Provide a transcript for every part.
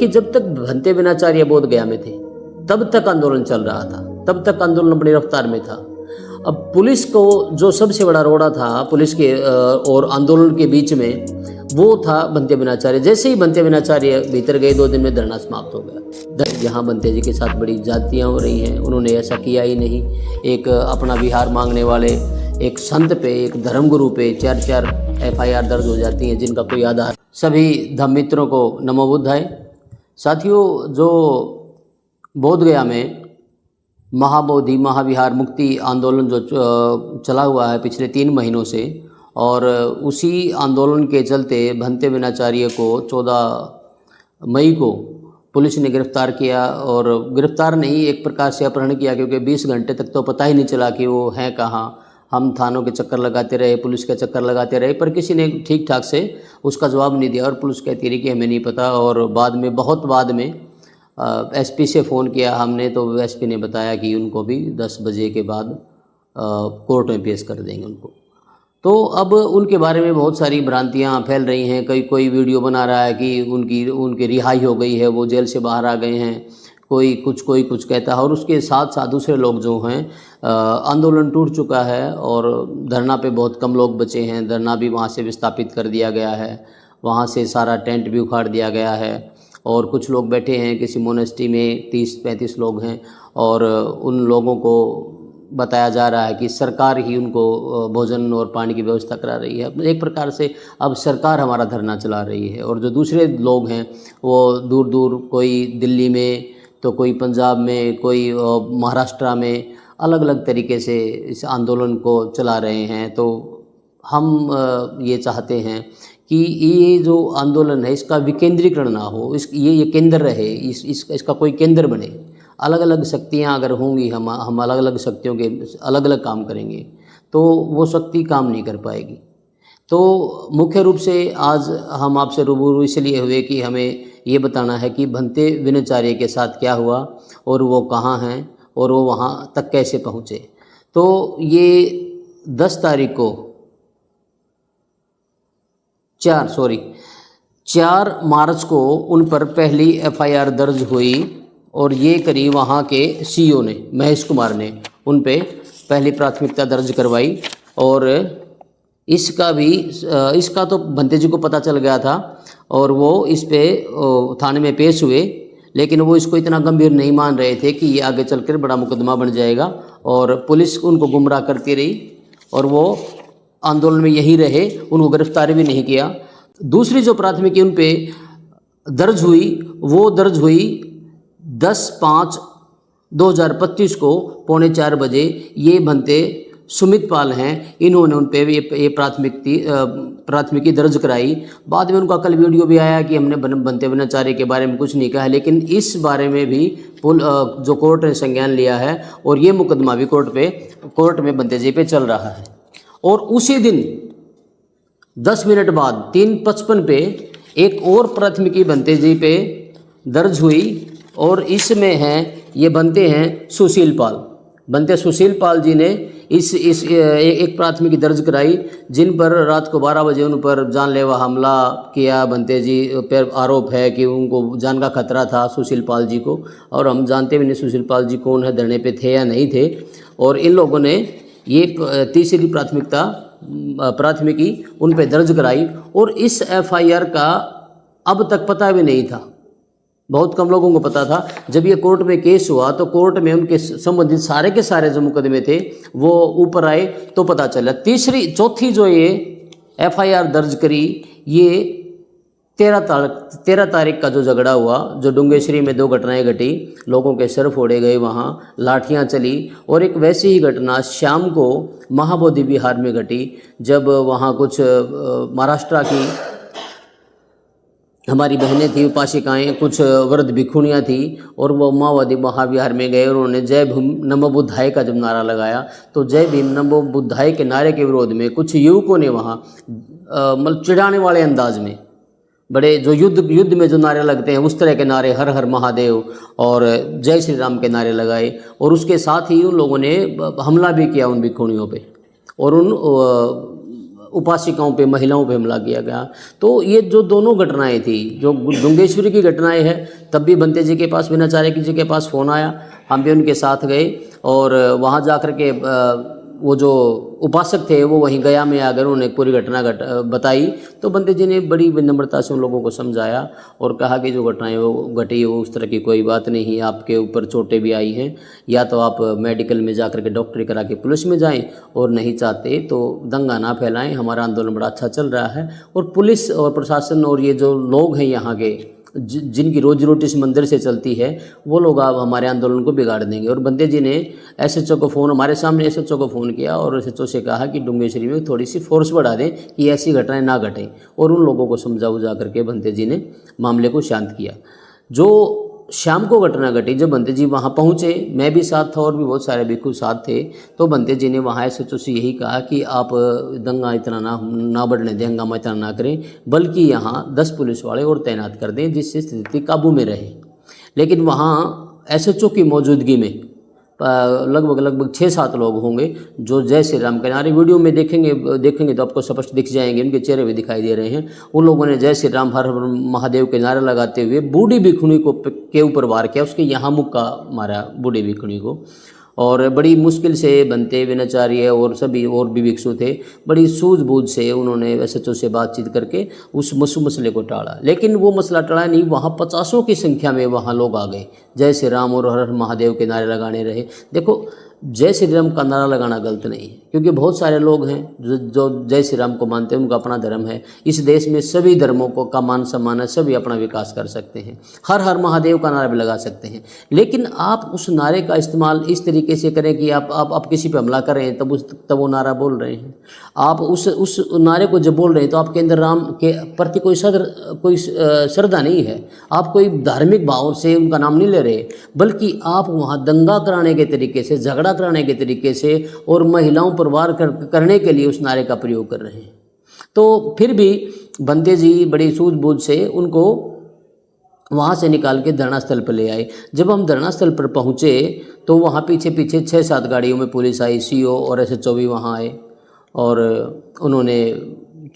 देखिए, जब तक भंते विनाचार्य बोध गया में थे तब तक आंदोलन चल रहा था, तब तक आंदोलन बड़ी रफ्तार में था। अब पुलिस को जो सबसे बड़ा रोड़ा था पुलिस के और आंदोलन के बीच में, वो था भंते विनाचार्य। जैसे ही भंते विनाचार्य भीतर गए 2 दिन में धरना समाप्त हो गया। यहाँ भंते जी के साथ बड़ी जातियाँ हो रही हैं, उन्होंने ऐसा किया ही नहीं। एक अपना विहार मांगने वाले एक संत पे, एक धर्मगुरु पे 4-4 FIR दर्ज हो जाती हैं जिनका कोई आधार। सभी धम्म मित्रों को नमो बुद्धाय। साथियों, जो बोधगया में महाबोधि महाविहार मुक्ति आंदोलन जो चला हुआ है पिछले 3 महीनों से, और उसी आंदोलन के चलते भंते विनाचार्य को 14 मई को पुलिस ने गिरफ्तार किया। और गिरफ्तार नहीं, एक प्रकार से अपहरण किया, क्योंकि 20 घंटे तक तो पता ही नहीं चला कि वो हैं कहाँ। हम थानों के चक्कर लगाते रहे, पुलिस के चक्कर लगाते रहे, पर किसी ने ठीक ठाक से उसका जवाब नहीं दिया। और पुलिस कहती रही कि हमें नहीं पता। और बाद में, बहुत बाद में SP से फ़ोन किया हमने, तो SP ने बताया कि उनको भी 10 बजे के बाद कोर्ट में पेश कर देंगे उनको। तो अब उनके बारे में बहुत सारी भ्रांतियां फैल रही हैं। कोई वीडियो बना रहा है कि उनकी रिहाई हो गई है, वो जेल से बाहर आ गए हैं, कोई कुछ कहता है। और उसके साथ साथ दूसरे लोग जो हैं, आंदोलन टूट चुका है और धरना पे बहुत कम लोग बचे हैं, धरना भी वहाँ से विस्थापित कर दिया गया है, वहाँ से सारा टेंट भी उखाड़ दिया गया है। और कुछ लोग बैठे हैं किसी मोनेस्ट्री में, 30-35 लोग हैं, और उन लोगों को बताया जा रहा है कि सरकार ही उनको भोजन और पानी की व्यवस्था करा रही है। एक प्रकार से अब सरकार हमारा धरना चला रही है। और जो दूसरे लोग हैं वो दूर दूर, कोई दिल्ली में, तो कोई पंजाब में, कोई महाराष्ट्र में, अलग अलग तरीके से इस आंदोलन को चला रहे हैं। तो हम ये चाहते हैं कि ये जो आंदोलन है इसका विकेंद्रीकरण ना हो, ये केंद्र रहे, इसका कोई केंद्र बने। अलग अलग शक्तियाँ अगर होंगी, हम अलग अलग शक्तियों के अलग अलग काम करेंगे तो वो शक्ति काम नहीं कर पाएगी। तो मुख्य रूप से आज हम आपसे रूबरू इसलिए हुए कि हमें ये बताना है कि भंते विनाचार्य के साथ क्या हुआ और वो कहाँ हैं और वो वहाँ तक कैसे पहुँचे। तो ये 10 तारीख को 4 मार्च को उन पर पहली FIR दर्ज हुई। और ये करी वहाँ के CO ने, महेश कुमार ने, उन पे पहली प्राथमिकता दर्ज करवाई। और इसका तो भंते जी को पता चल गया था और वो इस पे थाने में पेश हुए, लेकिन वो इसको इतना गंभीर नहीं मान रहे थे कि ये आगे चलकर बड़ा मुकदमा बन जाएगा। और पुलिस उनको गुमराह करती रही और वो आंदोलन में यही रहे, उनको गिरफ्तार भी नहीं किया। दूसरी जो प्राथमिकी उन पे दर्ज हुई वो दर्ज हुई 10/5/2025 को 3:45 बजे। ये भंते सुमित पाल हैं, इन्होंने उन पे ये प्राथमिकी दर्ज कराई। बाद में उनका कल वीडियो भी आया कि हमने भंते विनाचार्य के बारे में कुछ नहीं कहा, लेकिन इस बारे में भी जो कोर्ट ने संज्ञान लिया है और ये मुकदमा भी कोर्ट में भंते जी पे चल रहा है। और उसी दिन 10 मिनट बाद 3:55 पे एक और प्राथमिकी भंते जी पे दर्ज हुई और इसमें ये बनते हैं सुशील पाल। बनते सुशील पाल जी ने एक प्राथमिकी दर्ज कराई, जिन पर रात को 12 बजे उन पर जानलेवा हमला किया। बनते जी पर आरोप है कि उनको जान का खतरा था सुशील पाल जी को, और हम जानते भी नहीं सुशील पाल जी कौन है, धरने पे थे या नहीं थे। और इन लोगों ने ये तीसरी प्राथमिकी उन पे दर्ज कराई। और इस FIR का अब तक पता भी नहीं था, बहुत कम लोगों को पता था। जब ये कोर्ट में केस हुआ तो कोर्ट में उनके संबंधित सारे के सारे जो मुकदमे थे वो ऊपर आए तो पता चला। चौथी जो ये FIR दर्ज करी, ये 13 तारीख का जो झगड़ा हुआ, जो डुंगेश्वरी में 2 घटनाएं घटी, लोगों के सर फोड़े गए, वहाँ लाठियाँ चली। और एक वैसी ही घटना शाम को महाबोधि विहार में घटी, जब वहाँ कुछ महाराष्ट्र की हमारी बहनें थी, उपासिकाएँ, कुछ वृद्ध भिक्षुणियाँ थी, और वो माओवादी महाविहार में गए। उन्होंने जय भीम नमो बुद्धाय का जब नारा लगाया, तो जय भीम नमो बुद्धाय के नारे के विरोध में कुछ युवकों ने वहाँ मतलब चिढ़ाने वाले अंदाज में, बड़े जो युद्ध में जो नारे लगते हैं उस तरह के नारे, हर हर महादेव और जय श्री राम के नारे लगाए। और उसके साथ ही उन लोगों ने हमला भी किया उन भिक्षुणियों पे, और उन उपासिकाओं पे, महिलाओं पे हमला किया गया। तो ये जो दोनों घटनाएं थी, जो डुंगेश्वरी की घटनाएं है, तब भी बंते जी के पास, विनाचार्य जी के पास फ़ोन आया, हम भी उनके साथ गए और वहाँ जा कर के वो जो उपासक थे वो वहीं गया में आकर उन्होंने पूरी घटना बताई। तो बंते जी ने बड़ी विनम्रता से उन लोगों को समझाया और कहा कि जो घटनाएं वो घटी वो उस तरह की कोई बात नहीं है, आपके ऊपर चोटें भी आई हैं, या तो आप मेडिकल में जा कर के डॉक्टरी करा के पुलिस में जाएं, और नहीं चाहते तो दंगा ना फैलाएं, हमारा आंदोलन बड़ा अच्छा चल रहा है। और पुलिस और प्रशासन और ये जो लोग हैं यहाँ के जिनकी रोजी रोटी इस मंदिर से चलती है, वो लोग अब हमारे आंदोलन को बिगाड़ देंगे। और बंते जी ने एसएचओ को फ़ोन, हमारे सामने एसएचओ को फ़ोन किया और एसएचओ से कहा कि डुंगेश्वरी में थोड़ी सी फोर्स बढ़ा दें कि ऐसी घटनाएं ना घटें, और उन लोगों को समझा बुझा करके बंते जी ने मामले को शांत किया। जो शाम को घटना घटी, जब बंते जी वहाँ पहुँचे, मैं भी साथ था और भी बहुत सारे भिक्षु साथ थे, तो बंते जी ने वहाँ एसएचओ से यही कहा कि आप दंगा इतना ना बढ़ने दें, हंगामा इतना ना करें, बल्कि यहाँ 10 पुलिस वाले और तैनात कर दें जिससे स्थिति काबू में रहे। लेकिन वहाँ एसएचओ की मौजूदगी में लगभग 6-7 लोग होंगे जो जय श्री राम के नारे, वीडियो में देखेंगे तो आपको स्पष्ट दिख जाएंगे, उनके चेहरे भी दिखाई दे रहे हैं। उन लोगों ने जय श्री राम हर हर महादेव के नारे लगाते हुए बूढ़ी भिक्षुणी को के ऊपर वार किया, उसके यहाँ मुक्का मारा बूढ़ी भिक्षुणी को, और बड़ी मुश्किल से बंते, विनाचार्य और सभी और भी भिक्षु थे, बड़ी सूझबूझ से उन्होंने एसएचओ से बातचीत करके उस मसले को टाला। लेकिन वो मसला टला नहीं, वहाँ 50 की संख्या में वहाँ लोग आ गए, जय श्री राम और हर हर महादेव के नारे लगाने रहे। देखो, जय श्री राम का नारा लगाना गलत नहीं है, क्योंकि बहुत सारे लोग हैं जो जय श्री राम को मानते हैं, उनका अपना धर्म है। इस देश में सभी धर्मों का मान सम्मान है, सभी अपना विकास कर सकते हैं, हर हर महादेव का नारा भी लगा सकते हैं। लेकिन आप उस नारे का इस्तेमाल इस तरीके से करें कि आप किसी पर हमला कर रहे हैं तब वो नारा बोल रहे हैं। आप उस नारे को जब बोल रहे हैं तो आपके अंदर राम के प्रति कोई श्रद्धा नहीं है, आप कोई धार्मिक भाव से उनका नाम नहीं ले रहे, बल्कि आप वहाँ दंगा कराने के तरीके से, झगड़ा कराने के तरीके से और महिलाओं पर वार करने के लिए उस नारे का प्रयोग कर रहे हैं। तो फिर भी बंते जी बड़ी सूझबूझ से उनको वहाँ से निकाल के धरना स्थल पर ले आए। जब हम धरना स्थल पर पहुँचे तो वहाँ पीछे 6-7 गाड़ियों में पुलिस आई, सीओ और एसएचओ भी वहाँ आए, और उन्होंने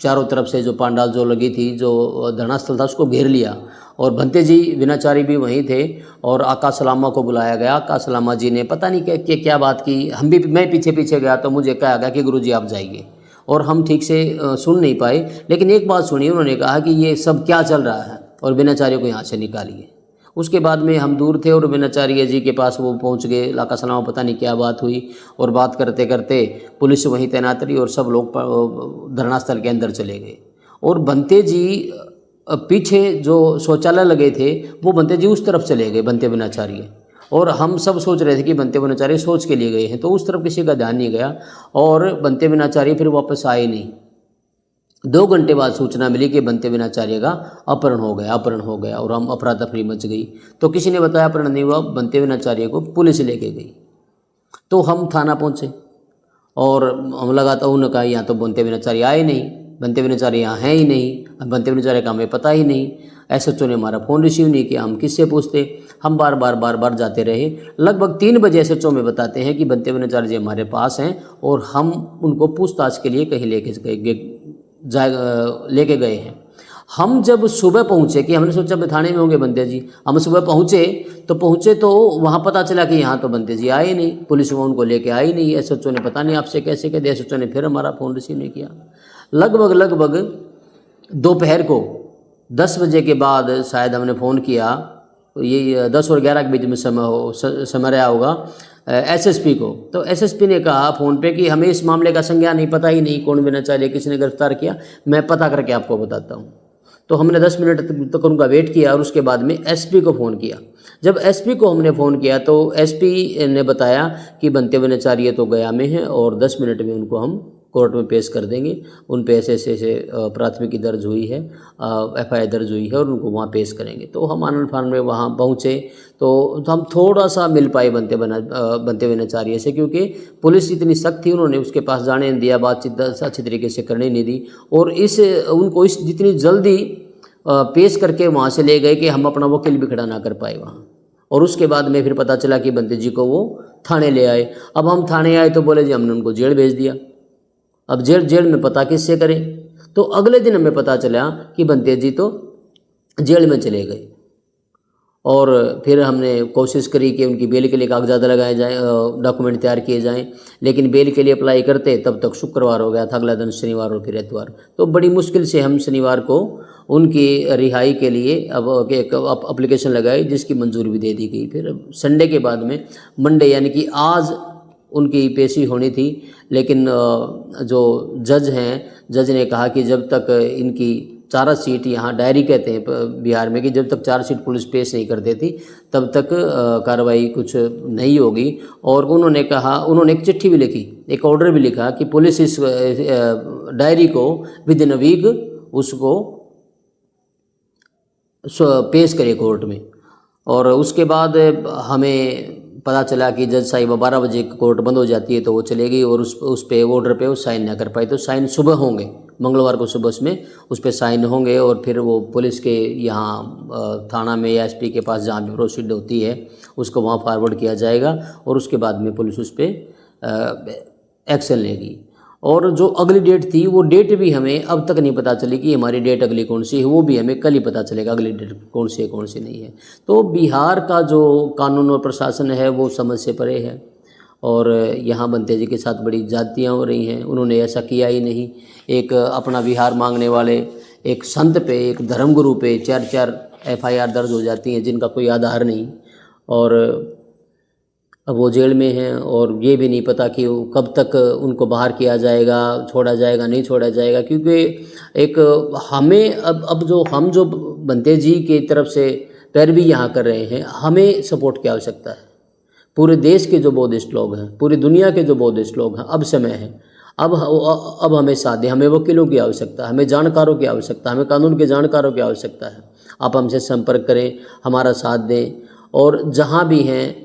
चारों तरफ से जो पांडाल जो लगी थी, जो धरना स्थल था, उसको घेर लिया। और बंते जी विनाचारी भी वहीं थे और आकाश सलामा को बुलाया गया। आकाश सलामा जी ने पता नहीं क्या बात की, मैं पीछे गया तो मुझे कहा गया कि गुरुजी आप जाइए, और हम ठीक से सुन नहीं पाए। लेकिन एक बात सुनी, उन्होंने कहा कि ये सब क्या चल रहा है और विनाचार्य को यहाँ से निकालिए। उसके बाद में हम दूर थे और विनाचार्य जी के पास वो पहुँच गए। आकाश सलामा पता नहीं क्या बात हुई, और बात करते करते पुलिस वहीं तैनात रही और सब लोग धरना स्थल के अंदर चले गए। और बंते जी पीछे जो शौचालय लगे थे वो बंते जी उस तरफ चले गए, बंते विनाचार्य, और हम सब सोच रहे थे कि बंते विनाचार्य सोच के लिए गए हैं, तो उस तरफ किसी का ध्यान नहीं गया और बंते विनाचार्य फिर वापस आए नहीं। 2 घंटे बाद सूचना मिली कि बंते विनाचार्य का अपहरण हो गया और हम अफरा तफरी मच गई। तो किसी ने बताया अपहरण नहीं हुआ, बंते विनाचार्य को पुलिस लेके गई। तो हम थाना पहुँचे और हम लगातार उन्होंने कहा यहाँ तो बंते विनाचार्य आए नहीं, बंते विनाचार्य यहाँ हैं ही नहीं, बंते विनाचार्य का हमें पता ही नहीं। एसएचओ ने हमारा फ़ोन रिसीव नहीं किया, हम किससे पूछते। हम बार जाते रहे। लगभग 3 बजे एसएचओ में बताते हैं कि बंते विनाचार्य जी हमारे पास हैं और हम उनको पूछताछ के लिए कहीं लेके गए हैं। हम जब सुबह पहुँचे, कि हमने सोचा थाने में होंगे बंते जी, हम सुबह पहुँचे तो वहाँ पता चला कि यहाँ तो बंते जी आए नहीं, पुलिस वो उनको लेके आई नहीं। एसएचओ ने पता नहीं आपसे कैसे कह दिया, एसएचओ ने फिर हमारा फ़ोन रिसीव नहीं किया। लगभग दोपहर को 10 बजे के बाद शायद हमने फ़ोन किया, ये 10 और 11 के बीच में समय रहा होगा, एसएसपी को। तो एसएसपी ने कहा फ़ोन पे कि हमें इस मामले का संज्ञान नहीं, पता ही नहीं कौन विनाचार्य, किसने गिरफ्तार किया, मैं पता करके आपको बताता हूँ। तो हमने 10 मिनट तक उनका वेट किया और उसके बाद में एसपी को फ़ोन किया। जब एसपी को हमने फ़ोन किया तो एसपी ने बताया कि बंते विनाचार्य तो गया में हैं और 10 मिनट में उनको हम कोर्ट में पेश कर देंगे, उन पे ऐसे प्राथमिकी दर्ज हुई है, एफआईआर दर्ज हुई है और उनको वहाँ पेश करेंगे। तो हम आनंद फान में वहाँ पहुँचे तो हम थोड़ा सा मिल पाए बंते विनाचार्य से, क्योंकि पुलिस इतनी सख्त थी, उन्होंने उसके पास जाने नहीं दिया, बातचीत अच्छी तरीके से करने नहीं दी और उनको जितनी जल्दी पेश करके वहाँ से ले गए कि हम अपना वकील भी खड़ा ना कर पाए वहाँ। और उसके बाद में फिर पता चला कि बंते जी को वो थाने ले आए। अब हम थाने आए तो बोले जी हमने उनको जेल भेज दिया। अब जेल में पता किससे करें। तो अगले दिन हमें पता चला कि बंतेज जी तो जेल में चले गए। और फिर हमने कोशिश करी कि उनकी बेल के लिए कागजात लगाए जाएँ, डॉक्यूमेंट तैयार किए जाएं, लेकिन बेल के लिए अप्लाई करते तब तक शुक्रवार हो गया था, अगला दिन शनिवार और फिर एतवार। तो बड़ी मुश्किल से हम शनिवार को उनकी रिहाई के लिए अब एक अप्लीकेशन लगाई, जिसकी मंजूरी भी दे दी गई। फिर संडे के बाद में मंडे यानी कि आज उनकी पेशी होनी थी, लेकिन जो जज ने कहा कि जब तक इनकी चार्जशीट, यहाँ डायरी कहते हैं बिहार में, कि जब तक चार्जशीट पुलिस पेश नहीं कर देती तब तक कार्रवाई कुछ नहीं होगी। और उन्होंने कहा, उन्होंने एक चिट्ठी भी लिखी, एक ऑर्डर भी लिखा कि पुलिस इस डायरी को विद इन अ वीक उसको पेश करे कोर्ट में। और उसके बाद हमें पता चला कि जज साहिबा 12 बजे कोर्ट बंद हो जाती है, तो वो चले गई और उस पे ऑर्डर पे वो साइन ना कर पाई। तो साइन सुबह होंगे, मंगलवार को सुबह उसमें उस पर साइन होंगे और फिर वो पुलिस के यहाँ थाना में या एसपी के पास जहाँ भी प्रोसीड होती है उसको वहाँ फॉरवर्ड किया जाएगा और उसके बाद में पुलिस उस पर एक्शन लेगी। और जो अगली डेट थी वो डेट भी हमें अब तक नहीं पता चली कि हमारी डेट अगली कौन सी है, वो भी हमें कल ही पता चलेगा अगली डेट कौन सी है कौन सी नहीं है। तो बिहार का जो कानून और प्रशासन है वो समझ से परे है और यहाँ बंतेज जी के साथ बड़ी जातियाँ हो रही हैं। उन्होंने ऐसा किया ही नहीं। एक अपना बिहार मांगने वाले एक संत पे, एक धर्मगुरु पे 4-4 FIR दर्ज हो जाती हैं जिनका कोई आधार नहीं, और अब वो जेल में हैं और ये भी नहीं पता कि कब तक उनको बाहर किया जाएगा, छोड़ा जाएगा नहीं छोड़ा जाएगा। क्योंकि एक हमें अब जो बंतेज जी की तरफ से पैरवी यहाँ कर रहे हैं, हमें सपोर्ट की आवश्यकता है। पूरे देश के जो बौद्धिस्ट लोग हैं, पूरी दुनिया के जो बौद्धिस्ट लोग हैं, अब समय है, अब हमें साथ दें। हमें वकीलों की आवश्यकता है, हमें जानकारों की आवश्यकता है, हमें कानून के जानकारों की आवश्यकता है। आप हमसे संपर्क करें, हमारा साथ दें और जहाँ भी हैं,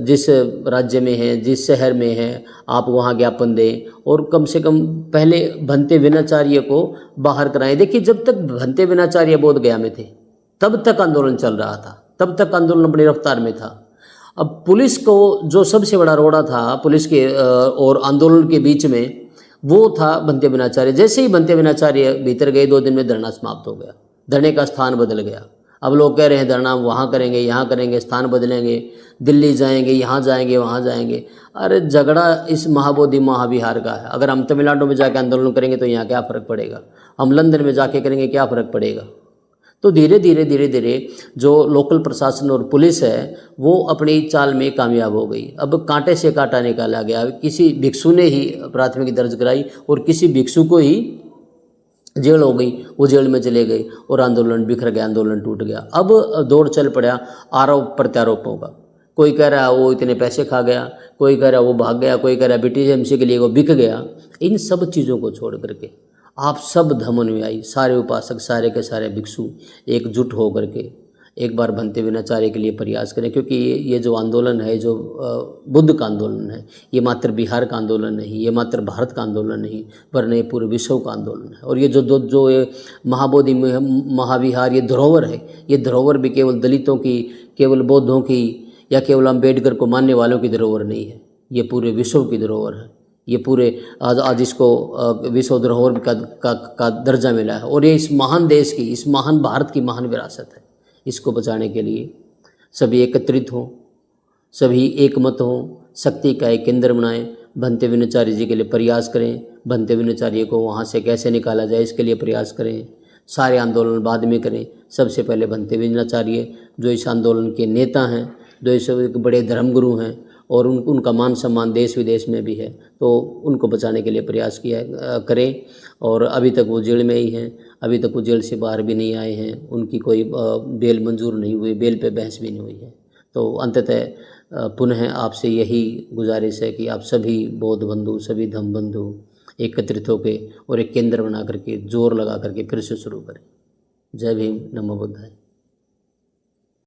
जिस राज्य में हैं, जिस शहर में हैं, आप वहाँ ज्ञापन दें और कम से कम पहले भंते विनाचार्य को बाहर कराएं। देखिए, जब तक भंते विनाचार्य बोध गया में थे तब तक आंदोलन चल रहा था, तब तक आंदोलन बड़ी रफ्तार में था। अब पुलिस को जो सबसे बड़ा रोड़ा था पुलिस के और आंदोलन के बीच में, वो था भंते विनाचार्य। जैसे ही भंते विनाचार्य भीतर गए 2 दिन में धरना समाप्त हो गया, धरने का स्थान बदल गया। अब लोग कह रहे हैं धरना वहाँ करेंगे, यहाँ करेंगे, स्थान बदलेंगे, दिल्ली जाएंगे, यहाँ जाएंगे, वहाँ जाएंगे। अरे झगड़ा इस महाबोधि महाविहार का है। अगर हम तमिलनाडु में जाके आंदोलन करेंगे तो यहाँ क्या फ़र्क पड़ेगा, हम लंदन में जाके करेंगे क्या फ़र्क पड़ेगा। तो धीरे धीरे जो लोकल प्रशासन और पुलिस है वो अपनी चाल में कामयाब हो गई। अब कांटे से कांटा निकाला गया। किसी भिक्षु ने ही प्राथमिकी दर्ज कराई और किसी भिक्षु को ही जेल हो गई, वो जेल में चले गए और आंदोलन बिखर गया, आंदोलन टूट गया। अब दौर चल पड़ा आरोप प्रत्यारोपों का। कोई कह रहा है वो इतने पैसे खा गया, कोई कह रहा है वो भाग गया, कोई कह रहा है BTMC के लिए वो बिक गया। इन सब चीज़ों को छोड़ करके आप सब धर्मानुयायी, सारे उपासक, सारे के सारे भिक्षु एकजुट हो करके एक बार भंते विनाचार्य के लिए प्रयास करें। क्योंकि ये जो आंदोलन है, जो बुद्ध का आंदोलन है, ये मात्र बिहार का आंदोलन नहीं, ये मात्र भारत का आंदोलन नहीं, वरन ये पूरे विश्व का आंदोलन है। और ये जो ये महाबोधि महाविहार ये धरोहर है, ये धरोहर भी केवल दलितों की, केवल बौद्धों की या केवल अम्बेडकर को मानने वालों की धरोहर नहीं है, ये पूरे विश्व की धरोहर है। ये पूरे आज इसको विश्व धरोहर का दर्जा मिला है। और ये इस महान देश की, इस महान भारत की महान विरासत है। इसको बचाने के लिए सभी एकत्रित हों, सभी एकमत हों, शक्ति का एक केंद्र बनाएं, भंते विनाचार्य जी के लिए प्रयास करें। भंते विनाचार्य को वहाँ से कैसे निकाला जाए इसके लिए प्रयास करें। सारे आंदोलन बाद में करें, सबसे पहले भंते विनाचार्य जो इस आंदोलन के नेता हैं, जो इस बड़े धर्मगुरु हैं और उनका मान सम्मान देश विदेश में भी है, तो उनको बचाने के लिए प्रयास करें। और अभी तक वो जेल में ही हैं, अभी तक वो जेल से बाहर भी नहीं आए हैं, उनकी कोई बेल मंजूर नहीं हुई, बेल पे बहस भी नहीं हुई है। तो अंततः पुनः आपसे यही गुजारिश है कि आप सभी बौद्ध बंधु, सभी धम्म बंधु एकत्रित होकर और एक केंद्र बना करके, जोर लगा करके फिर से शुरू करें। जय भीम, नमो बुद्धाय।